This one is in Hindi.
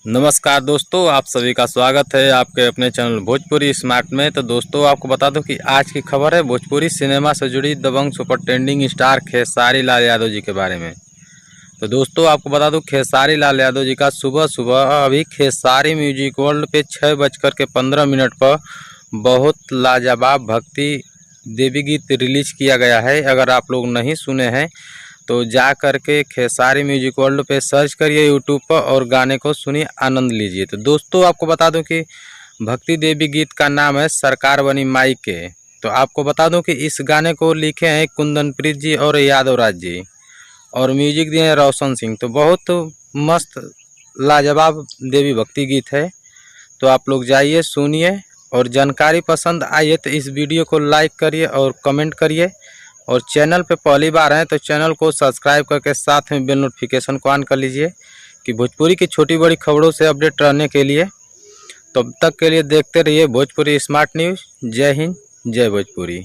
नमस्कार दोस्तों, आप सभी का स्वागत है आपके अपने चैनल भोजपुरी स्मार्ट में। तो दोस्तों आपको बता दूं कि आज की खबर है भोजपुरी सिनेमा से जुड़ी दबंग super trending star Khesari Lal Yadav ji के बारे में। तो दोस्तों आपको बता दूं खेसारी लाल यादव जी का सुबह सुबह अभी खेसारी म्यूजिक वर्ल्ड पे 6:15 पर बहुत लाजवाब भक्ति देवी गीत रिलीज किया गया है। अगर आप लोग नहीं सुने हैं तो जा करके खेसारी म्यूजिक वर्ल्ड पे सर्च करिए यूट्यूब पर और गाने को सुनिए, आनंद लीजिए। तो दोस्तों आपको बता दूं कि भक्ति देवी गीत का नाम है सरकार बनी माई के। तो आपको बता दूं कि इस गाने को लिखे हैं कुंदनप्रीत जी और यादव राज जी और म्यूजिक दिए हैं रोशन सिंह। तो बहुत मस्त लाजवाब देवी भक्ति गीत है। तो आप लोग जाइए सुनिए और जानकारी पसंद आई है तो इस वीडियो को लाइक करिए और कमेंट करिए। और चैनल पे पहली बार हैं तो चैनल को सब्सक्राइब करके साथ में बेल नोटिफिकेशन को ऑन कर लीजिए कि भोजपुरी की छोटी बड़ी खबरों से अपडेट रहने के लिए। तब तक के लिए देखते रहिए भोजपुरी स्मार्ट न्यूज़। जय हिंद, जय भोजपुरी।